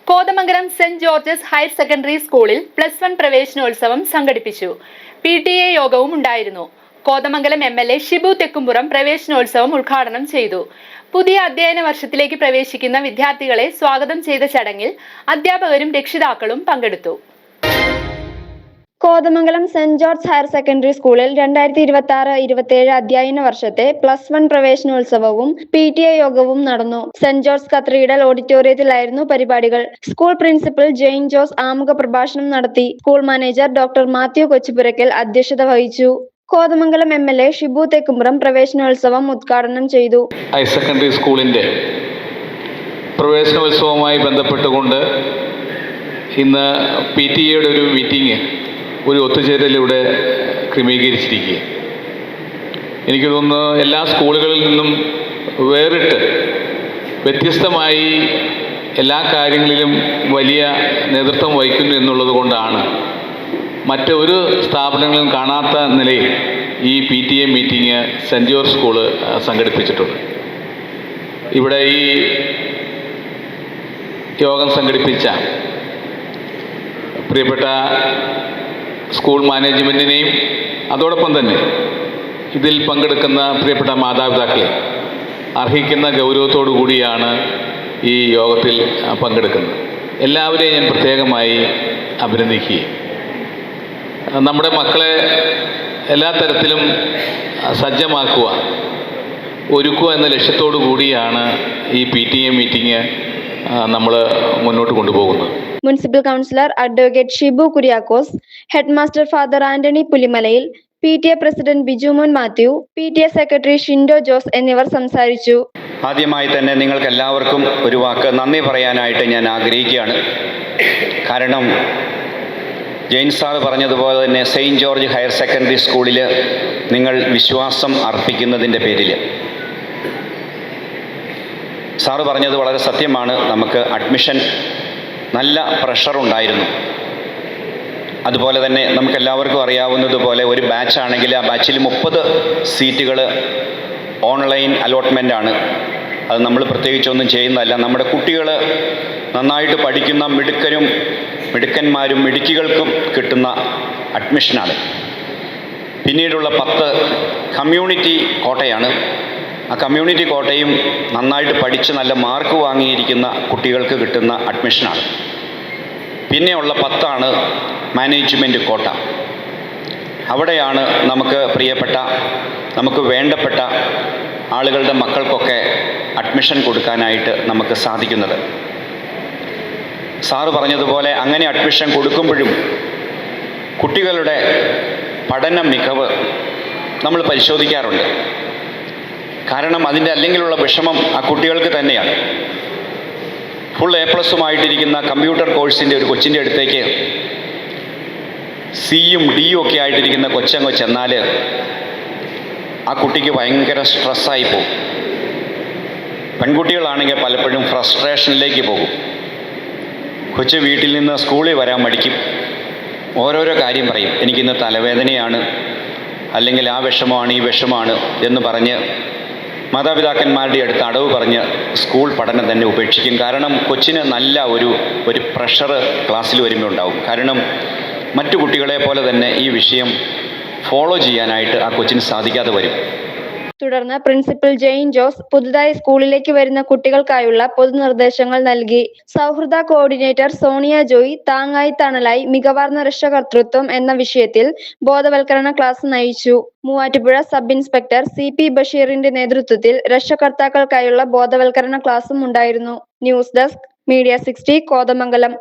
Kothamangalam saint Georges higher secondary സ്കൂളിൽ +1 പ്രവേശനോത്സവം സംഘടിപ്പിച്ചു. PTA യോഗവും ഉണ്ടായിരുന്നു. കോതമംഗലം MLA ഷിബു തെക്കുംപുറം പ്രവേശനോത്സവം ഉദ്ഘാടനം ചെയ്തു. പുതിയ അധ്യയന വർഷത്തിലേക്ക് പ്രവേശിക്കുന്ന വിദ്യാർത്ഥികളെ സ്വാഗതം ചെയ്ത ചടങ്ങിൽ അധ്യാപകരും രക്ഷിതാക്കളും പങ്കെടുത്തു. Kothamangalam saint George higher secondary സ്കൂളിൽ 2026-27 അധ്യയന വർഷത്തെ +1 പ്രവേശനോത്സവവും PTA യോഗവും നടന്നു. സെന്റ് ജോർജ് കത്തീഡ്രൽ ഓഡിറ്റോറിയത്തിലായിരുന്നു പരിപാടികൾ. സ്കൂൾ പ്രിൻസിപ്പൽ ജെയിൻ ജോസ് ആമുഖ പ്രഭാഷണം നടത്തി. School manager doctor Mathew Kochupurakkal അധ്യക്ഷത വഹിച്ചു. കോതമംഗലം MLA ഷിബു തെക്കുംപുറം പ്രവേശനോത്സവം ഉദ്ഘാടനം ചെയ്തു. ഹയർ സെക്കൻഡറി സ്കൂളിന്റെ പ്രവേശനോത്സവവുമായി ബന്ധപ്പെട്ടുകൊണ്ട് ഇന്ന് PTA-യുടെ ഒരു മീറ്റിംഗ് ഒരു ഒത്തുചേരലിലൂടെ ക്രമീകരിച്ചിരിക്കുക. എനിക്ക് തോന്നുന്നു എല്ലാ സ്കൂളുകളിൽ നിന്നും വേറിട്ട് വ്യത്യസ്തമായി എല്ലാ കാര്യങ്ങളിലും വലിയ നേതൃത്വം വഹിക്കുന്നു എന്നുള്ളത് കൊണ്ടാണ് മറ്റൊരു സ്ഥാപനങ്ങളിലും കാണാത്ത നിലയിൽ ഈ PTA meeting saint George school സംഘടിപ്പിച്ചിട്ടുണ്ട്. ഇവിടെ ഈ യോഗം സംഘടിപ്പിച്ച പ്രിയപ്പെട്ട സ്കൂൾ മാനേജ്മെൻറ്റിനെയും അതോടൊപ്പം തന്നെ ഇതിൽ പങ്കെടുക്കുന്ന പ്രിയപ്പെട്ട മാതാപിതാക്കളെ അർഹിക്കുന്ന ഗൗരവത്തോടു കൂടിയാണ് ഈ യോഗത്തിൽ പങ്കെടുക്കുന്നത്. എല്ലാവരെയും ഞാൻ പ്രത്യേകമായി അഭിനന്ദിക്കുകയും നമ്മുടെ മക്കളെ എല്ലാ തരത്തിലും സജ്ജമാക്കുക, ഒരുക്കുക എന്ന ലക്ഷ്യത്തോടു കൂടിയാണ് ഈ PTA മീറ്റിംഗ് നമ്മൾ മുന്നോട്ട് കൊണ്ടുപോകുന്നത്. Municipal councillor advocate Shibu Kuriakose, head master father Antony പുലിമലയിൽ, PTA president Bijumon Mathew, PTA secretary Shindo Jose എന്നിവർ സംസാരിച്ചു. ആദ്യമായി തന്നെ നിങ്ങൾക്ക് എല്ലാവർക്കും ഒരു വാക്ക് നന്ദി പറയാനായിട്ട് ഞാൻ ആഗ്രഹിക്കുകയാണ്. കാരണം ജെയിൻ സാർ പറഞ്ഞതുപോലെ തന്നെ സെയിൻറ്റ് ജോർജ് ഹയർ സെക്കൻഡറി സ്കൂളിൽ നിങ്ങൾ വിശ്വാസം അർപ്പിക്കുന്നതിൻ്റെ പേരിൽ സാറ് പറഞ്ഞത് വളരെ സത്യമാണ്. നമുക്ക് അഡ്മിഷൻ നല്ല പ്രഷറുണ്ടായിരുന്നു. അതുപോലെ തന്നെ നമുക്കെല്ലാവർക്കും അറിയാവുന്നതുപോലെ ഒരു ബാച്ചാണെങ്കിൽ ആ ബാച്ചിൽ 30 സീറ്റുകൾ ഓൺലൈൻ അലോട്ട്മെൻ്റാണ്. അത് നമ്മൾ പ്രത്യേകിച്ചൊന്നും ചെയ്യുന്നതല്ല. നമ്മുടെ കുട്ടികൾ നന്നായിട്ട് പഠിക്കുന്ന മിടുക്കന്മാരും മിടുക്കികൾക്കും കിട്ടുന്ന അഡ്മിഷനാണ്. പിന്നീടുള്ള 10 കമ്മ്യൂണിറ്റി കോട്ടയാണ്. ആ കമ്മ്യൂണിറ്റി കോട്ടയും നന്നായിട്ട് പഠിച്ച് നല്ല മാർക്ക് വാങ്ങിയിരിക്കുന്ന കുട്ടികൾക്ക് കിട്ടുന്ന അഡ്മിഷനാണ്. പിന്നെയുള്ള 10 മാനേജ്മെൻറ്റ് കോട്ട. അവിടെയാണ് നമുക്ക് പ്രിയപ്പെട്ട, നമുക്ക് വേണ്ടപ്പെട്ട ആളുകളുടെ മക്കൾക്കൊക്കെ അഡ്മിഷൻ കൊടുക്കാനായിട്ട് നമുക്ക് സാധിക്കുന്നത്. സാറ് പറഞ്ഞതുപോലെ അങ്ങനെ അഡ്മിഷൻ കൊടുക്കുമ്പോഴും കുട്ടികളുടെ പഠന മികവ് നമ്മൾ പരിശോധിക്കാറുണ്ട്. കാരണം അതിൻ്റെ അല്ലെങ്കിലുള്ള വിഷമം ആ കുട്ടികൾക്ക് തന്നെയാണ്. ഫുൾ A+ഉമായിട്ടിരിക്കുന്ന കമ്പ്യൂട്ടർ കോഴ്സിൻ്റെ ഒരു കൊച്ചിൻ്റെ അടുത്തേക്ക് Cയും Dയും ഒക്കെ ആയിട്ടിരിക്കുന്ന കൊച്ചങ്ങ് ചെന്നാൽ ആ കുട്ടിക്ക് ഭയങ്കര സ്ട്രെസ്സായി പോകും. പെൺകുട്ടികളാണെങ്കിൽ പലപ്പോഴും ഫ്രസ്ട്രേഷനിലേക്ക് പോകും. കൊച്ചു വീട്ടിൽ നിന്ന് സ്കൂളിൽ വരാൻ മടിക്കും. ഓരോരോ കാര്യം പറയും. എനിക്കിന്ന് തലവേദനയാണ്, അല്ലെങ്കിൽ ആ വിഷമമാണ് ഈ വിഷമമാണ് എന്ന് പറഞ്ഞ് മാതാപിതാക്കന്മാരുടെ അടുത്ത് അടവ് പറഞ്ഞ് സ്കൂൾ പഠനം തന്നെ ഉപേക്ഷിക്കും. കാരണം കൊച്ചിന് നല്ല ഒരു പ്രഷർ ക്ലാസ്സിൽ വരുമ്പോൾ ഉണ്ടാവും. കാരണം മറ്റു കുട്ടികളെ പോലെ തന്നെ ഈ വിഷയം ഫോളോ ചെയ്യാനായിട്ട് ആ കൊച്ചിന് സാധിക്കാതെ വരും. തുടർന്ന് പ്രിൻസിപ്പൽ ജെയിൻ ജോസ് പുതുതായി സ്കൂളിലേക്ക് വരുന്ന കുട്ടികൾക്കായുള്ള പൊതുനിർദ്ദേശങ്ങൾ നൽകി. സൗഹൃദ കോർഡിനേറ്റർ സോണിയ ജോയ് താങ്ങായി തണലായി മികവാർന്ന രക്ഷകർതൃത്വം എന്ന വിഷയത്തിൽ ബോധവൽക്കരണ ക്ലാസ് നയിച്ചു. മൂവാറ്റുപുഴ സബ് ഇൻസ്പെക്ടർ CP ബഷീറിന്റെ നേതൃത്വത്തിൽ രക്ഷകർത്താക്കൾക്കായുള്ള ബോധവൽക്കരണ ക്ലാസും ഉണ്ടായിരുന്നു. News desk media 60 Kothamangalam.